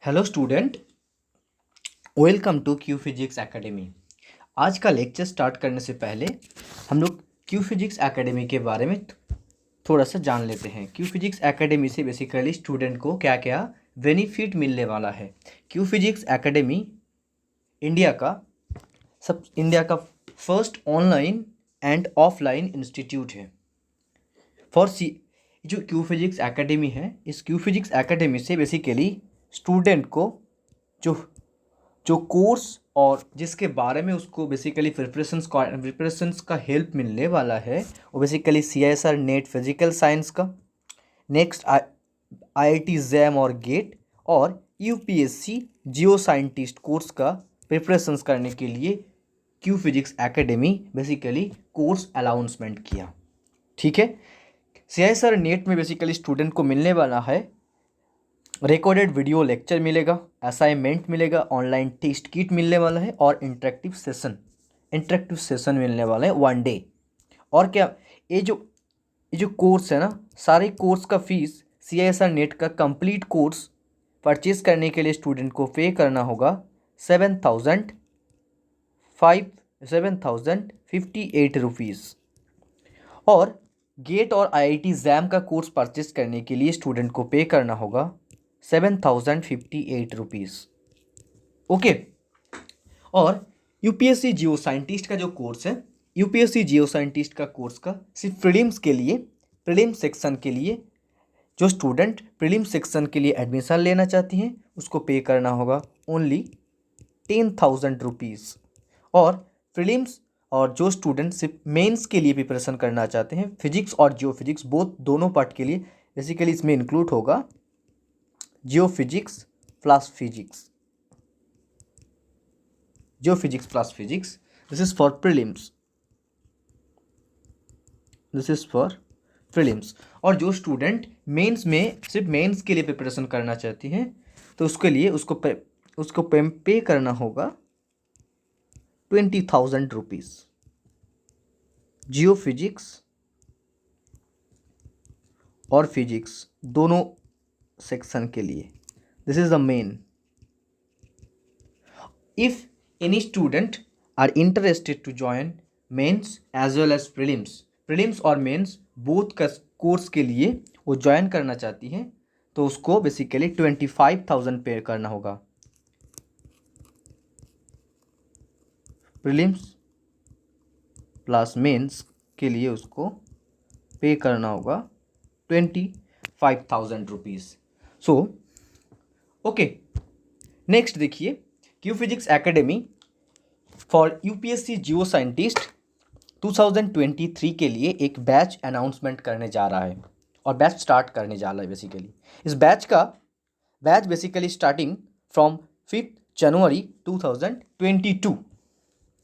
Hello student, welcome to Q physics academy. आज का lecture start करने से पहले हम लोग क्यू फिजिक्स एकेडमी के बारे में थोड़ा सा जान लेते हैं। क्यू फिजिक्स एकेडमी से बेसिकली स्टूडेंट को क्या क्या बेनिफिट मिलने वाला है। क्यू फिजिक्स एकेडमी इंडिया का first online and offline institute है फॉर सी। जो क्यू फिजिक्स एकेडमी है, इस क्यू फिजिक्स एकेडमी से बेसिकली स्टूडेंट को जो जो कोर्स और जिसके बारे में उसको बेसिकली प्रिपरेशंस का हेल्प मिलने वाला है वो basically CISR net physical science का, नेक्स्ट IIT जैम और गेट और UPSC जियो साइंटिस्ट कोर्स का प्रिपरेशंस करने के लिए Q physics academy basically course announcement किया। ठीक है, CISR नेट में बेसिकली स्टूडेंट को मिलने वाला है रिकॉर्डेड वीडियो लेक्चर मिलेगा, असाइनमेंट मिलेगा, ऑनलाइन टेस्ट किट मिलने वाला है और इंटरेक्टिव सेशन मिलने वाला है 1 डे। और क्या, ये जो कोर्स है ना, सारे कोर्स का फीस CISR नेट का कंप्लीट कोर्स परचेज करने के लिए स्टूडेंट को पे करना होगा 7,058 रुपीज़। और गेट और IIT जैम का कोर्स परचेज करने के लिए स्टूडेंट को पे करना होगा 7,058 रुपीज़। ओके, और UPSC जियो साइंटिस्ट का जो कोर्स है, UPSC जियो साइंटिस्ट का कोर्स का सिर्फ प्रीलिम सेक्शन के लिए जो स्टूडेंट प्रीलिम सेक्शन के लिए एडमिशन लेना चाहती हैं उसको पे करना होगा ओनली 10,000 रुपीज़। और प्रीलिम्स और जो स्टूडेंट सिर्फ मेंस के लिए प्रिपरेशन करना चाहते हैं, फिजिक्स और जियो फिजिक्स दोनों पार्ट के लिए बेसिकली इसमें इंक्लूड होगा geophysics plus physics. This is for prelims. और जो स्टूडेंट मेंस में सिर्फ मेंस के लिए प्रिपरेशन करना चाहती हैं तो उसके लिए उसको पे करना होगा 20,000 रुपीज़ जियो फिजिक्स और फिजिक्स दोनों सेक्शन के लिए। This is the main. If any student are interested to join mains as well as prelims और मेंस बोथ का कोर्स के लिए वो ज्वाइन करना चाहती हैं तो उसको बेसिकली 25,000 पे करना होगा। प्रीलिम्स प्लस मेंस के लिए उसको पे करना होगा 25,000 रुपीज़। सो ओके, नेक्स्ट देखिए, Q physics academy for UPSC Jio scientist 2023 के लिए एक बैच अनाउंसमेंट करने जा रहा है और बैच स्टार्ट करने जा रहा है। बेसिकली इस batch basically starting from 5 January 2022।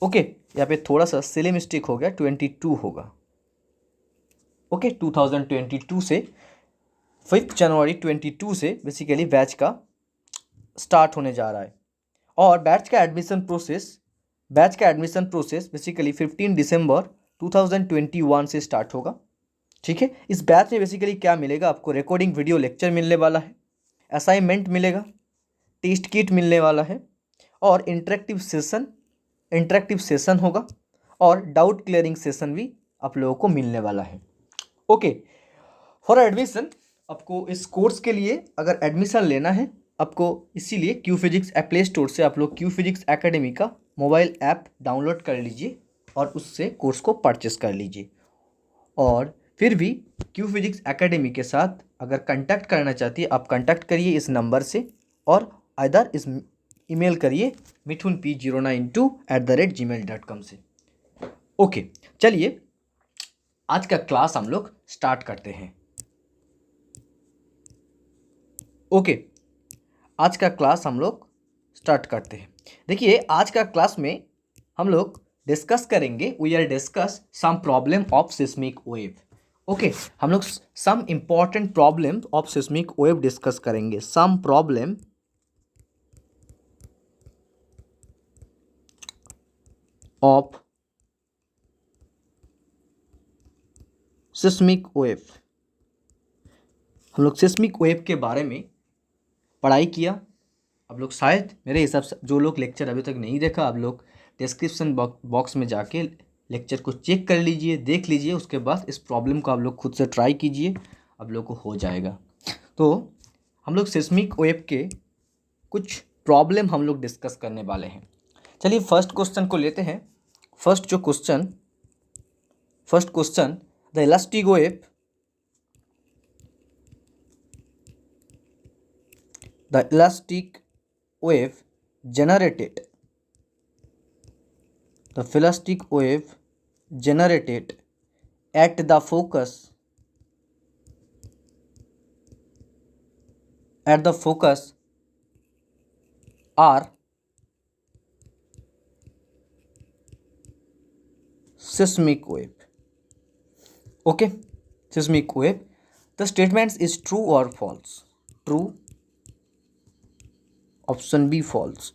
Okay, यहाँ पे थोड़ा सा सिली मिस्टेक हो गया, 22 होगा। ओके, 2022 से 5 जनवरी 22 से बेसिकली बैच का स्टार्ट होने जा रहा है। और बैच का एडमिशन प्रोसेस बेसिकली 15 दिसंबर 2021 से स्टार्ट होगा। ठीक है, इस बैच में बेसिकली क्या मिलेगा आपको, रिकॉर्डिंग वीडियो लेक्चर मिलने वाला है, असाइनमेंट मिलेगा, टेस्ट किट मिलने वाला है और इंटरेक्टिव सेशन होगा और डाउट क्लियरिंग सेशन भी आप लोगों को मिलने वाला है। ओके, फॉर एडमिशन आपको इस कोर्स के लिए अगर एडमिशन लेना है आपको, इसीलिए क्यू फिजिक्स प्ले स्टोर से आप लोग क्यू फिजिक्स एकेडमी का मोबाइल ऐप डाउनलोड कर लीजिए और उससे कोर्स को परचेस कर लीजिए। और फिर भी क्यू फिजिक्स एकेडमी के साथ अगर कांटेक्ट करना चाहती है आप कांटेक्ट करिए इस नंबर से और इधर इस ईमेल करिए mithunp092@gmail.com से। ओके, चलिए आज का क्लास हम लोग स्टार्ट करते हैं। ओके, आज का क्लास हम लोग स्टार्ट करते हैं। देखिए, आज का क्लास में हम लोग डिस्कस करेंगे, we are discuss some problem of seismic wave. Okay, हम लोग some important problem of seismic wave discuss करेंगे। Some problem of seismic wave. हम लोग सिस्मिक वेव के बारे में पढ़ाई किया, आप लोग शायद मेरे हिसाब से जो लोग लेक्चर अभी तक नहीं देखा, आप लोग डिस्क्रिप्शन बॉक्स में जाके लेक्चर को चेक कर लीजिए, देख लीजिए, उसके बाद इस प्रॉब्लम को आप लोग खुद से ट्राई कीजिए, आप लोग को हो जाएगा। तो हम लोग सिस्मिक वेव के कुछ प्रॉब्लम हम लोग डिस्कस करने वाले हैं। चलिए फर्स्ट क्वेश्चन को लेते हैं। First question, the elastic wave, the elastic wave generated the elastic wave generated at the focus are seismic wave. Okay, seismic wave. The statement is true or false? True. Option B false.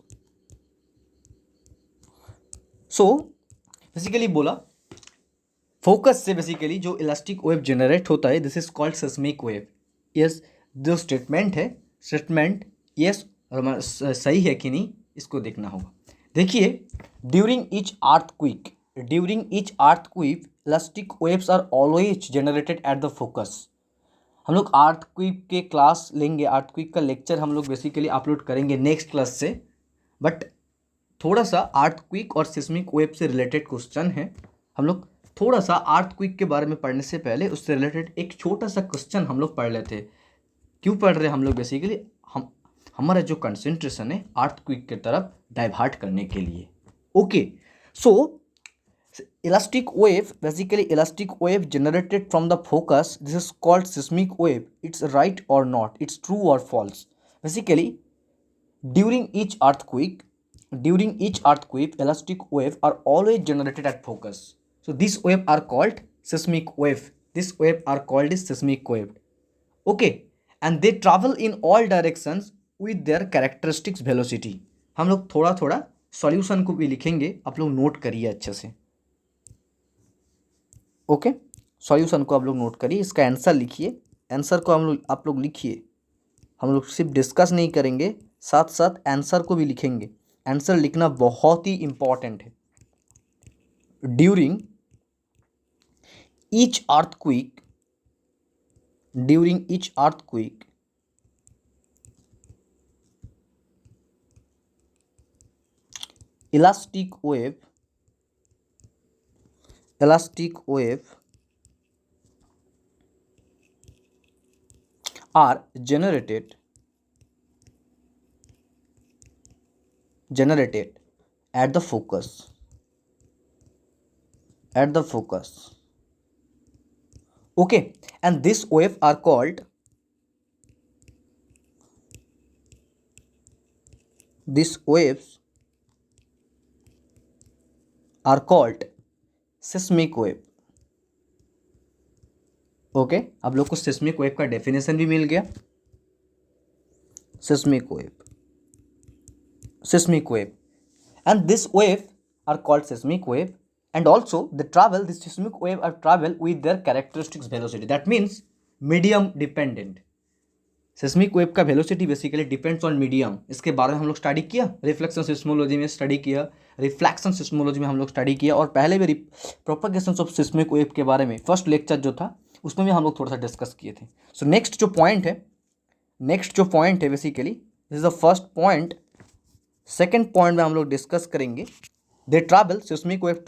So basically बोला focus से basically जो elastic wave generate होता है, this is called seismic wave. Yes, जो statement है, statement yes और सही है कि नहीं इसको देखना होगा। देखिए, during each earthquake elastic waves are always generated at the focus. हम लोग अर्थक्वेक के क्लास लेंगे, अर्थक्वेक का लेक्चर हम लोग बेसिकली अपलोड करेंगे नेक्स्ट क्लास से, बट थोड़ा सा अर्थक्वेक और सिस्मिक वेव से रिलेटेड क्वेश्चन है। हम लोग थोड़ा सा अर्थक्वेक के बारे में पढ़ने से पहले उससे रिलेटेड एक छोटा सा क्वेश्चन हम लोग पढ़ लेते हैं। क्यों पढ़ रहे हैं हम लोग? बेसिकली हमारा जो कंसंट्रेशन है अर्थक्वेक की तरफ डाइवर्ट करने के लिए। Okay, so elastic wave, basically elastic wave generated from the focus, this is called seismic wave. It's right और नॉट, इट्स ट्रू और false? Basically during each earthquake, elastic waves are always generated at focus. So these waves are called seismic wave. These waves are called as seismic wave. Okay, and they travel in all directions with their characteristics velocity. हम लोग थोड़ा थोड़ा solution को भी लिखेंगे, आप लोग note करिए अच्छे से। ओके, सॉल्यूशन को आप लोग नोट करिए, इसका आंसर लिखिए, आंसर को आप लोग लिखिए। हम लोग सिर्फ डिस्कस नहीं करेंगे, साथ साथ आंसर को भी लिखेंगे। आंसर लिखना बहुत ही इंपॉर्टेंट है। During each earthquake elastic wave are generated at the focus. Okay, and these waves are called seismic wave. Okay, आप लोग को सिस्मिक वेव का डेफिनेशन भी मिल गया। Seismic wave and this wave are called seismic wave, and also this seismic wave are travel with their characteristics velocity. That means medium dependent. Seismic wave का velocity basically depends on medium. इसके बारे में हम लोग study किया, reflection seismology में study किया, reflection seismology में हम लोग स्टडी किया, और पहले भी प्रोपगेशन ऑफ सिस्मिक वेव के बारे में फर्स्ट लेक्चर जो था उसमें भी हम लोग थोड़ा सा डिस्कस किए थे। सो नेक्स्ट जो पॉइंट है basically this is the first point. Second point में हम लोग डिस्कस करेंगे, दे travel, seismic wave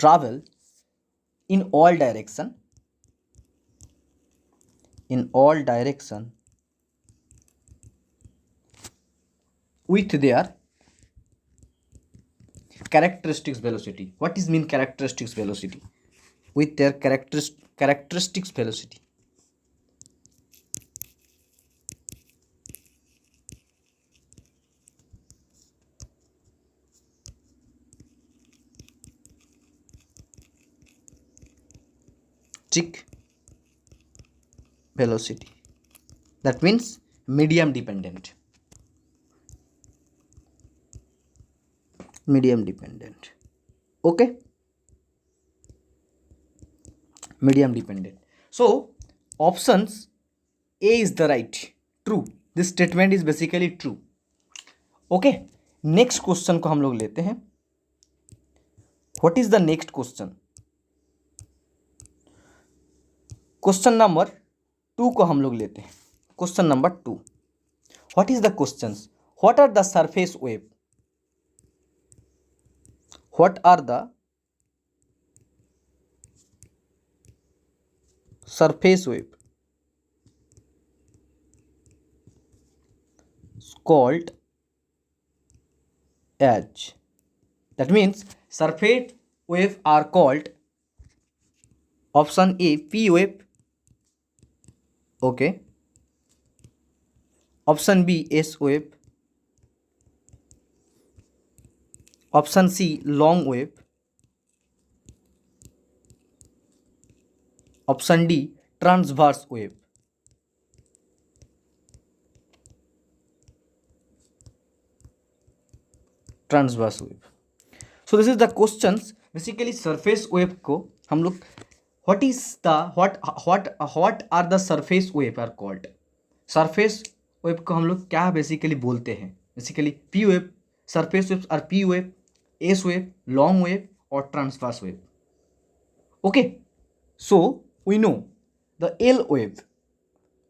travel in all direction with their characteristics velocity. What is mean characteristics velocity? With their characteristics velocity. Velocity, that means medium dependent. Okay, medium dependent. So options A is the right, true. This statement is basically true. Okay, next question को हम लोग लेते हैं. What is the next question? Question number 2 को हम लोग लेते हैं. Question number 2. What is the questions? What are the surface wave? What are the surface wave called as? That means surface wave are called option A P wave, okay, option B S wave, option C long wave, option D transverse wave. Transverse wave. So this is the questions. Basically surface wave को हम लोग what are the surface wave are called. Surface wave को हम लोग क्या basically बोलते हैं? Basically P wave, surface waves are P wave, S wave, long wave और transverse wave. Okay, so we know the L wave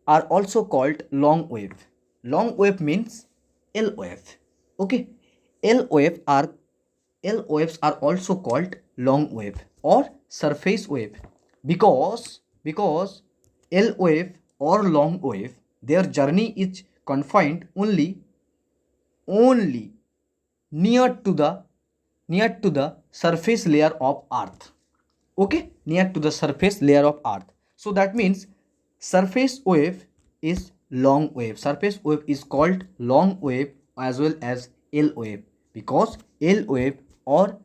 are also called long wave. Long wave means L wave. Okay, L waves are also called long wave or surface wave because L wave or long wave, their journey is confined only near to the surface layer of earth. Okay, near to the surface layer of earth. So that means surface wave is long wave. Surface wave is called long wave as well as L wave, because L wave or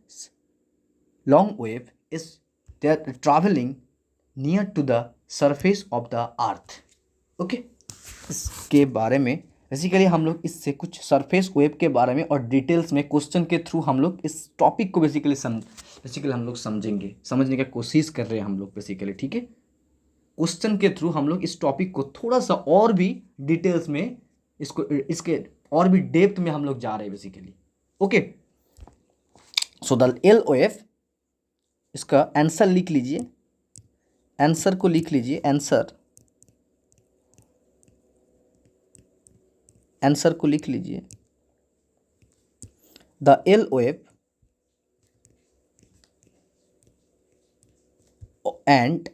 long wave is they are traveling near to the surface of the earth. Okay, इसके बारे में basically हम लोग इससे कुछ surface wave के बारे में और डिटेल्स में क्वेश्चन के थ्रू हम लोग इस टॉपिक को बेसिकली हम लोग समझेंगे, समझने की कोशिश कर रहे हैं हम लोग बेसिकली. ठीक है, क्वेश्चन के थ्रू हम लोग इस टॉपिक को थोड़ा सा और भी डिटेल्स में इसके और भी डेप्थ में हम लोग जा रहे हैं basically. Okay, so the L wave, इसका आंसर लिख लीजिए, आंसर को लिख लीजिए, आंसर को लिख लीजिए. The L wave and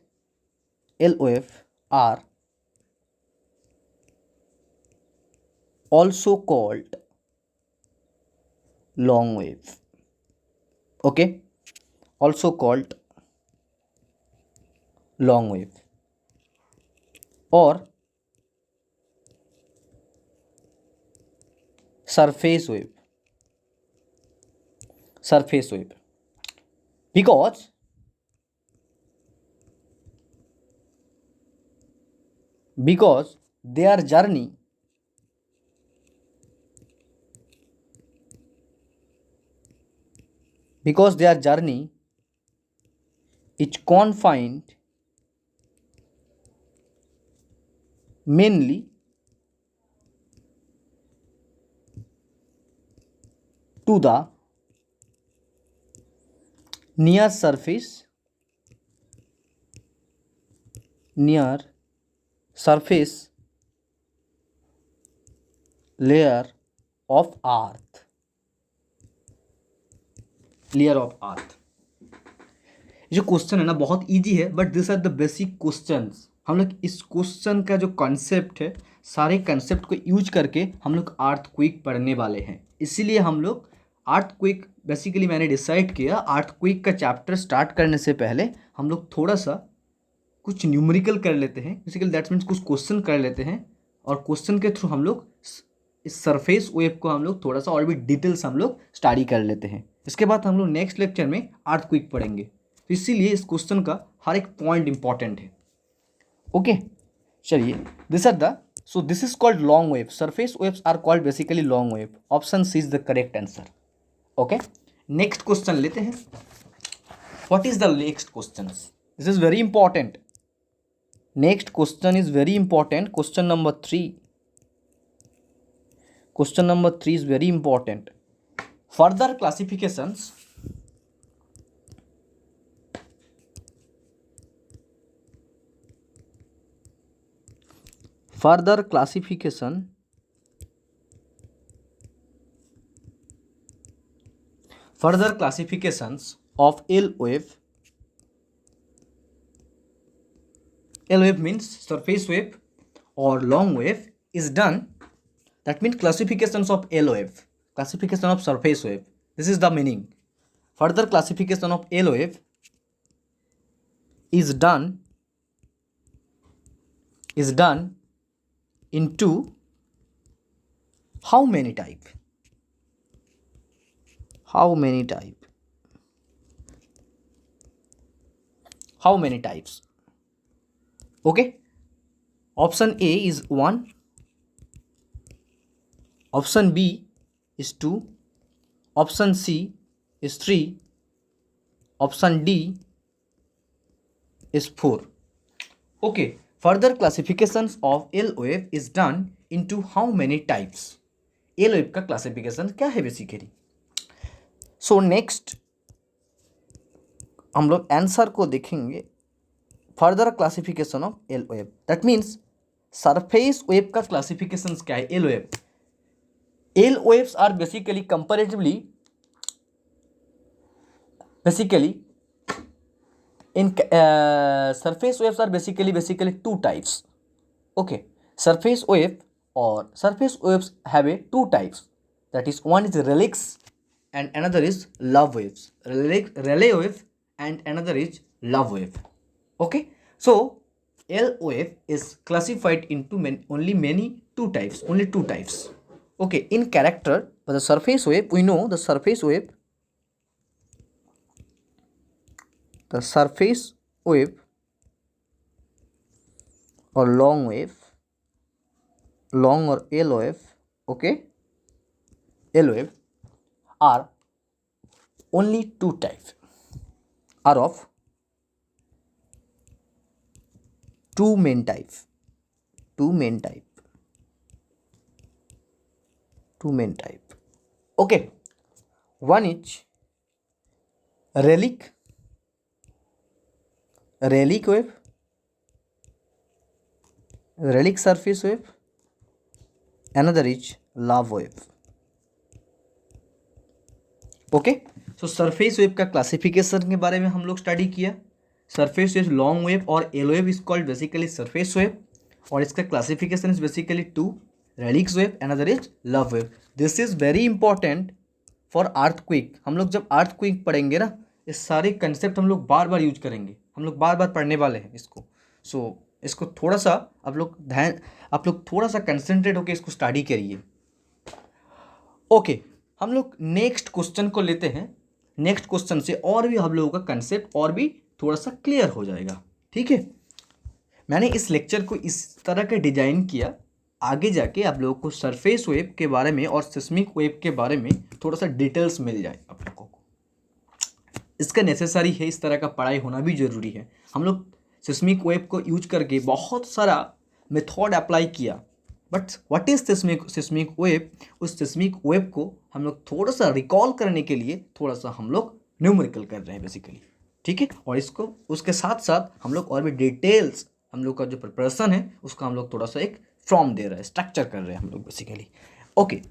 L wave are also called long wave. Okay, also called long wave or surface wave. Because their journey is confined mainly to the near surface layer of earth. जो question है ना बहुत easy है, but this are the basic questions. हम लोग इस question का जो कॉन्सेप्ट है, सारे कॉन्सेप्ट को यूज करके हम लोग अर्थक्वेक पढ़ने वाले हैं. इसीलिए हम लोग अर्थक्वेक बेसिकली मैंने डिसाइड किया अर्थक्वेक का चैप्टर स्टार्ट करने से पहले हम लोग थोड़ा सा कुछ न्यूमेरिकल कर लेते हैं. बेसिकली दैट्स मीन्स कुछ क्वेश्चन कर लेते हैं और क्वेश्चन के थ्रू हम लोग इस सरफेस वेव को हम लोग थोड़ा सा और भी डिटेल्स हम लोग स्टडी कर लेते हैं. इसके बाद हम लोग नेक्स्ट लेक्चर में अर्थक्वेक पढ़ेंगे. तो इसीलिए इस क्वेश्चन का हर एक पॉइंट इंपॉर्टेंट है. ओके, चलिए, this is called long wave. Surface waves are called basically long wave. Option C is the correct answer. Okay, next question लेते हैं. What is the next question? This is very important. Next question is very important. Question number 3. Question number 3 is very important. Further classifications. Further classification Further classifications of L wave. L wave means surface wave or long wave is done. That means classifications of L wave, classification of surface wave. This is the meaning. Further classification of L wave is done into how many type? How many type? How many types? Okay. Option A is 1. Option B is 2. Option C is 3. Option D is 4. Okay. Further classifications of L wave is done into how many types? L wave का classification क्या है basically? So next हम लोग answer को देखेंगे. Further classification of L wave, that means surface wave का classification क्या है? L wave. L waves are basically comparatively in surface waves are basically two types. Okay, surface wave or surface waves have a two types, that is one is relics and another is love waves. Relay wave and another is love wave. Okay, so L wave is classified into only two types. Okay, in character, for the surface wave we know the surface wave or long wave, long or L wave, okay, L wave are only two types, are of two main type. Okay, one is relic wave, relic surface wave, another is love wave. Okay, so surface wave का classification के बारे में हम लोग study किया. Surface wave long wave और L wave is called basically surface wave, और इसका क्लासिफिकेशन इज बेसिकली टू, रेलिक्स wave, another is love wave. This is very important for earthquake. हम लोग जब अर्थक्वेक पढ़ेंगे ना, ये सारे कंसेप्ट हम लोग बार बार यूज करेंगे, हम लोग बार बार पढ़ने वाले हैं इसको. सो इसको थोड़ा सा आप लोग थोड़ा सा कंसंट्रेट होकर इसको स्टडी करिए. ओके, हम लोग नेक्स्ट क्वेश्चन को लेते हैं. नेक्स्ट क्वेश्चन से और भी हम लोगों का कंसेप्ट और भी थोड़ा सा क्लियर हो जाएगा. ठीक है, मैंने इस लेक्चर को इस तरह का डिजाइन किया, आगे जाके आप लोगों को सरफेस वेव के बारे में और सिस्मिक वेव के बारे में थोड़ा सा डिटेल्स मिल जाए आप लोगों को. इसका नेसेसरी है, इस तरह का पढ़ाई होना भी ज़रूरी है. हम लोग सिस्मिक वेव को यूज करके बहुत सारा मेथड अप्लाई किया, but what is seismic wave? उस सिस्मिक वेव को हम लोग थोड़ा सा रिकॉल करने के लिए थोड़ा सा हम लोग न्यूमेरिकल कर रहे हैं बेसिकली. ठीक है, और इसको उसके साथ साथ हम लोग और भी डिटेल्स, हम लोग का जो प्रिपरेशन है उसका हम लोग थोड़ा सा एक फॉर्म दे रहे हैं, स्ट्रक्चर कर रहे हैं हम लोग बेसिकली. ओके,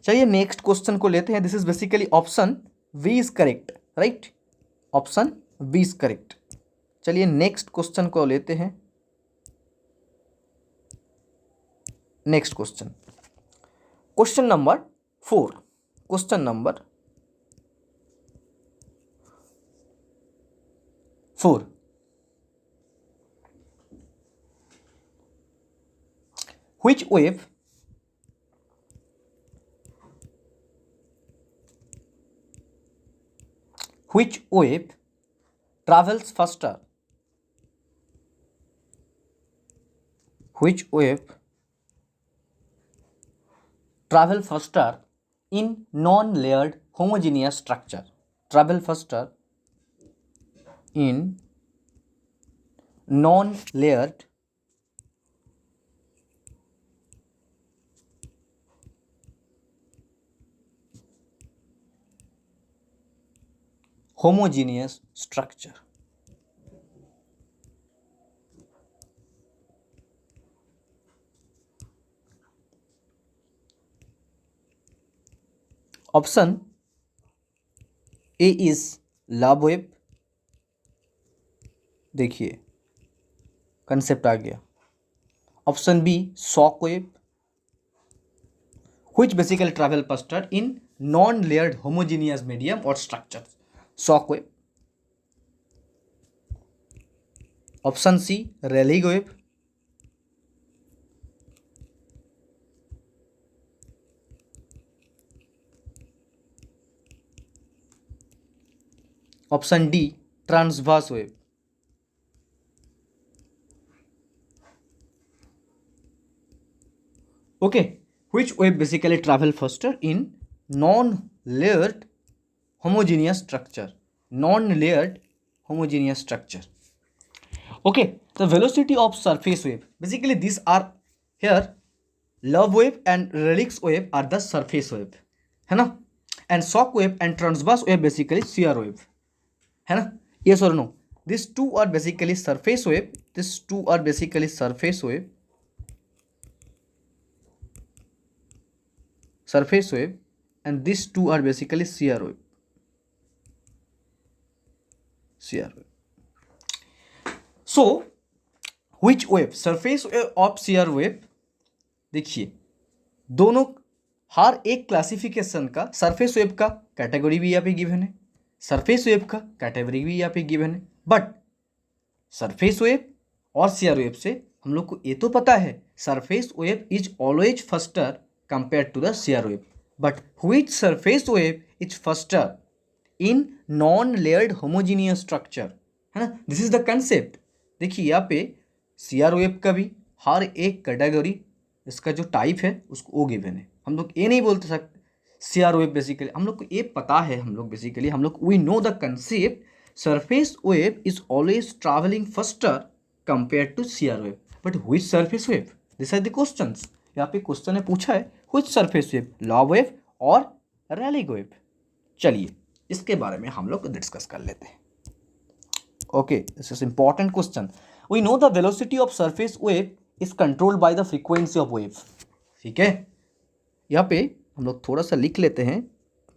चलिए नेक्स्ट क्वेश्चन को लेते हैं. This is basically option B is correct, right? Option B is correct. चलिए नेक्स्ट क्वेश्चन को लेते हैं. Next question, question number 4. Question number 4. Which wave travels faster? Which wave travel faster in non-layered homogeneous structure? Travel faster in non layered homogeneous structure. Option A is love wave. देखिए concept आ गया. Option be shock wave, which basically travel faster in non-layered homogeneous medium or structure. Shock wave. Option C Rayleigh wave. Option D transverse wave. Okay, which wave basically travel faster in non-layered homogeneous structure? Non-layered homogeneous structure. Okay, the velocity of surface wave, basically these are here, love wave and Rayleigh's wave are the surface wave, है ना, and shock wave and transverse wave basically shear wave, है ना. Yes or no? These two are basically surface wave, these two are basically surface wave, and these two are basically shear wave, shear wave. So which wave, surface wave of shear wave, देखिए दोनों हर एक classification का surface wave का category भी यहाँ पे given है, surface wave का कैटेगरी भी यहाँ पे गिवन है, बट सरफेस वेव और शेयर वेव से हम लोग को ये तो पता है surface wave is always faster compare to the shear wave, but which surface wave is faster in non layered homogeneous structure, है ना. This is the concept. देखिए यहाँ पे शेयर वेव का भी हर एक कैटेगरी, इसका जो टाइप है उसको वो गिवन है. हम लोग ये नहीं बोलते सकते शेयर वेव, बेसिकली हम लोग को ये पता है, हम लोग बेसिकली हम लोग we know the concept surface wave is always travelling faster compare to shear wave, but which surface wave, this are the questions. यहाँ पे क्वेश्चन ने पूछा है which surface wave, love wave और रैलीग वेव. चलिए इसके बारे में हम लोग डिस्कस कर लेते हैं. Okay, this is important question. We know the velocity of surface wave is controlled by the frequency of wave. ठीक है, यहाँ पे हम लोग थोड़ा सा लिख लेते हैं,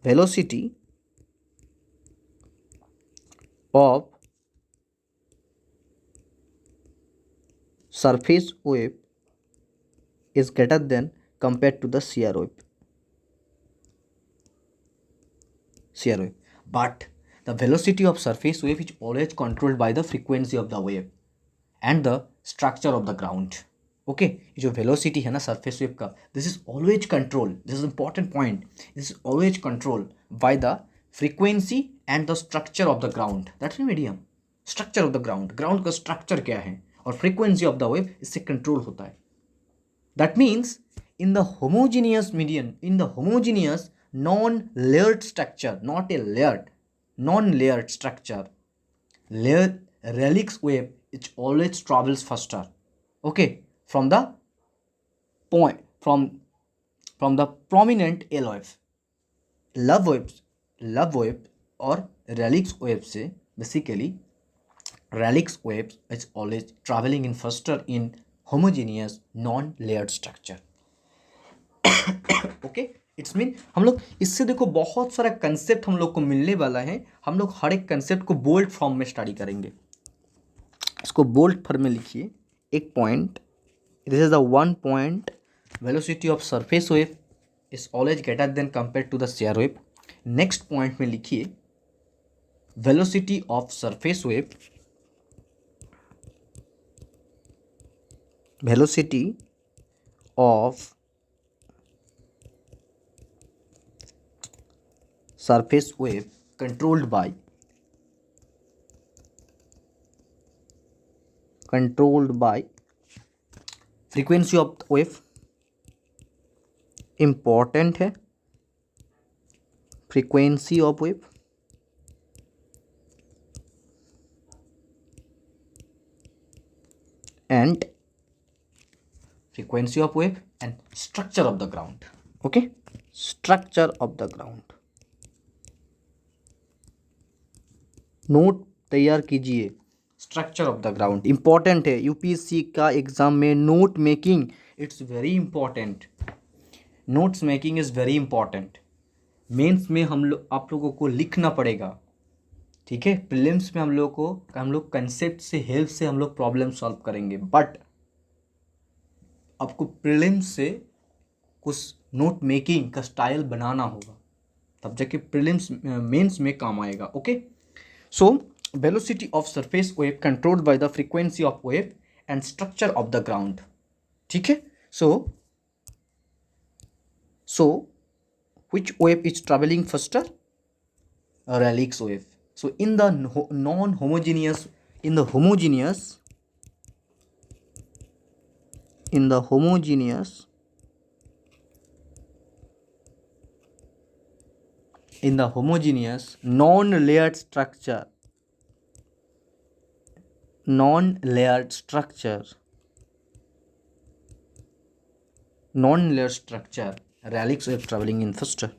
velocity of surface wave is greater than compared to the shear wave, but the velocity of surface wave is always controlled by the frequency of the wave and the structure of the ground. Okay, ये जो velocity है ना surface wave का, this is always control, this is important point, this is always control by the frequency and the structure of the ground. That's medium, structure of the ground, ground का structure क्या है और frequency of the wave इससे control होता है. That means in the homogeneous medium, in the homogeneous non-layered structure, not a layered, non-layered structure, Rayleigh's wave it always travels faster. Okay, from the point, from the prominent L wave, love wave or Rayleigh's wave से basically Rayleigh's wave is always traveling in faster in homogeneous non-layered structure. Okay, it's mean हम लोग इससे देखो बहुत सारा concept हम लोग को मिलने वाला है. हम लोग हर एक कंसेप्ट को बोल्ड फॉर्म में स्टडी करेंगे. इसको बोल्ड फॉर्म में लिखिए. एक point, this is the one point, velocity of surface wave is always greater than compare to the shear wave. Next point में लिखिए velocity of surface wave, velocity of surface wave controlled by frequency of the wave. important है frequency of wave, and frequency of wave and structure of the ground. Okay, structure of the ground. Note तैयार कीजिए, structure of the ground important है UPSC का exam में। Note making it's very important, notes making is very important. Mains में आप लोगों को लिखना पड़ेगा, ठीक है। प्रीलिम्स में हम लोग कंसेप्ट से हेल्प से हम लोग प्रॉब्लम सॉल्व करेंगे, बट आपको प्रीलिम्स से कुछ नोट मेकिंग का स्टाइल बनाना होगा, तब जाके प्रीलिम्स मेंस में काम आएगा। Okay, so velocity of surface wave controlled by the frequency of wave and structure of the ground, ठीक है। सो which wave is traveling faster? Rayleigh's wave. So in the homogeneous non-layered structure, Rayleigh's wave traveling in faster.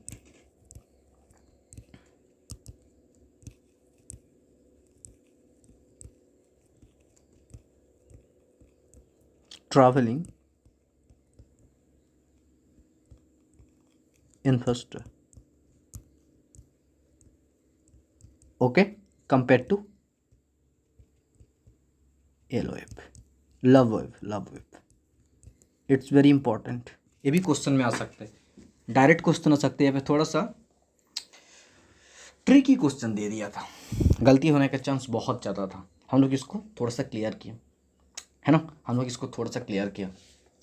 Traveling in faster. Okay, compared to L wave, love wave. It's very important. ये भी question में आ सकते हैं, direct question आ सकते हैं, या फिर थोड़ा सा ट्रिकी क्वेश्चन दे दिया था, गलती होने का चांस बहुत ज़्यादा था। हम लोग इसको थोड़ा सा क्लियर किया, है ना,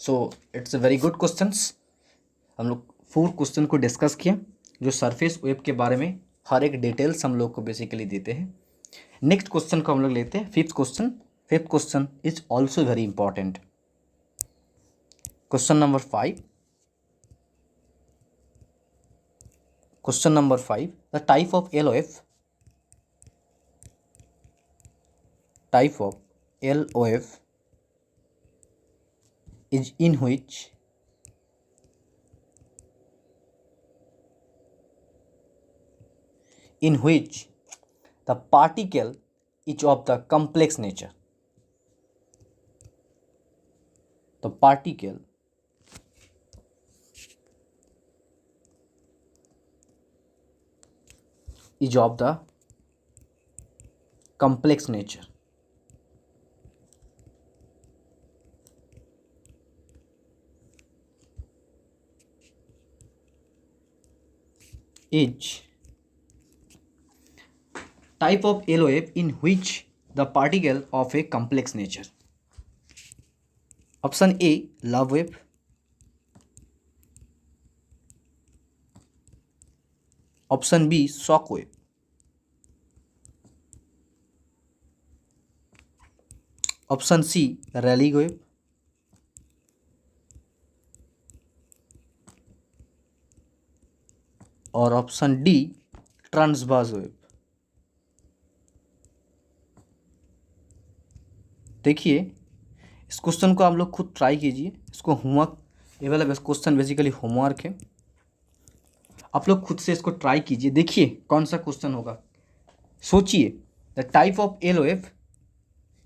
so it's a very good questions. हम लोग 4 क्वेश्चन को डिस्कस किया जो सरफेस वेव के बारे में हर एक डिटेल्स हम लोग को बेसिकली देते हैं। नेक्स्ट क्वेश्चन को हम लोग लेते हैं, fifth question is also very important. Question number 5, the type of L wave is in which the particle is of the complex nature. The particle is of the complex nature. Is type of L wave in which the particle of a complex nature. Option A, love wave. Option B, shock wave. Option C, Rayleigh wave. और option D, transverse wave. देखिए इस question को आप लोग खुद try कीजिए, इसको homework, ये वाला क्वेश्चन बेसिकली होमवर्क है, आप लोग खुद से इसको ट्राई कीजिए, देखिए कौन सा क्वेश्चन होगा। सोचिए, the type of L wave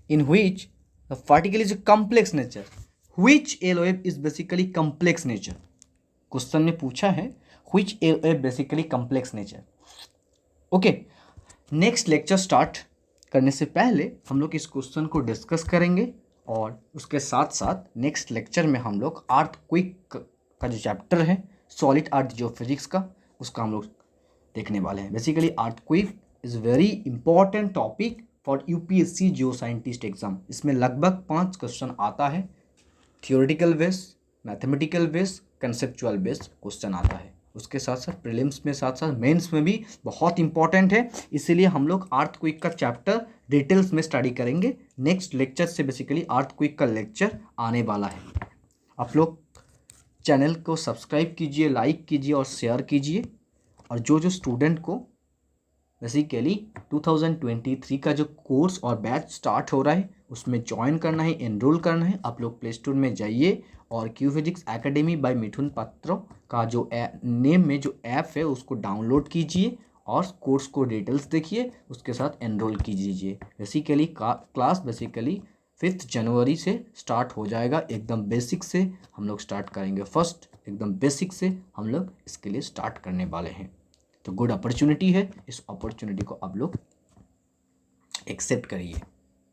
in which the particle is a complex nature. Which L wave is basically complex nature? Question में पूछा है which L wave basically complex nature. Okay, next lecture start करने से पहले हम लोग इस question को डिस्कस करेंगे, और उसके साथ साथ नेक्स्ट लेक्चर में हम लोग अर्थक्वेक का जो चैप्टर है सॉलिड अर्थ जियोफिजिक्स का, उसका हम लोग देखने वाले हैं। Basically earthquake is very important topic for UPSC Jio scientist exam. इसमें लगभग 5 क्वेश्चन आता है, theoretical base, mathematical base, conceptual base question आता है। उसके साथ साथ प्रीलिम्स में, साथ साथ मेंस में भी बहुत इंपॉर्टेंट है, इसीलिए हम लोग अर्थक्वेक का चैप्टर डिटेल्स में स्टडी करेंगे। नेक्स्ट लेक्चर से बेसिकली अर्थक्वेक का लेक्चर आने वाला है। आप लोग चैनल को सब्सक्राइब कीजिए, लाइक कीजिए और शेयर कीजिए, और जो स्टूडेंट को बेसिकली 2023 का जो कोर्स और बैच स्टार्ट हो रहा है उसमें ज्वाइन करना है, एनरोल करना है। आप लोग प्ले स्टोर में जाइए और क्यू फिजिक्स एकेडमी बाय मिथुन पात्रों का जो नेम में जो ऐप है उसको डाउनलोड कीजिए और कोर्स को डिटेल्स देखिए, उसके साथ एनरोल कीजिए। बेसिकली क्लास बेसिकली 5 जनवरी से स्टार्ट हो जाएगा। एकदम बेसिक से हम लोग स्टार्ट करेंगे, फर्स्ट एकदम बेसिक से हम लोग इसके लिए स्टार्ट करने वाले हैं। तो गुड अपॉर्चुनिटी है, इस अपॉर्चुनिटी को आप लोग एक्सेप्ट करिए,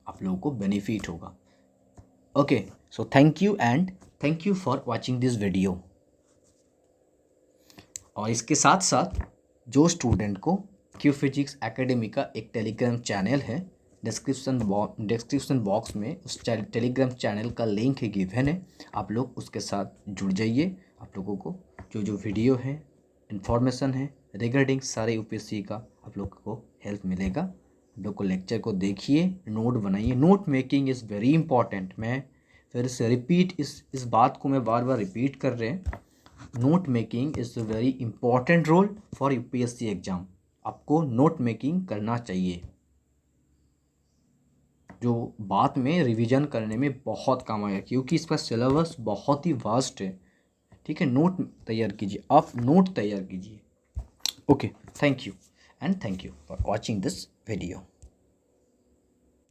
आप लोगों को बेनिफिट होगा। Okay, so thank you and thank you for watching this video. और इसके साथ साथ जो स्टूडेंट को क्यू फिजिक्स एकेडमी का एक टेलीग्राम चैनल है, डिस्क्रिप्शन बॉक्स में उस टेलीग्राम चैनल का लिंक है गिवन है, आप लोग उसके साथ जुड़ जाइए। आप लोगों को जो वीडियो है, इन्फॉर्मेशन है रिगार्डिंग सारे यूपीएससी का आप लोग को हेल्प मिलेगा। आप लोग को लेक्चर को देखिए, नोट बनाइए। Note making is very important. मैं फिर से रिपीट इस बात को मैं बार बार रिपीट कर रहे हैं। Note making is a very important role for UPSC exam. आपको नोट मेकिंग करना चाहिए, जो बाद में रिवीजन करने में बहुत काम आएगा, क्योंकि इसका सिलेबस बहुत ही वास्ट है। ठीक है, नोट तैयार कीजिए, आप नोट तैयार कीजिए। Okay, thank you and thank you for watching this video.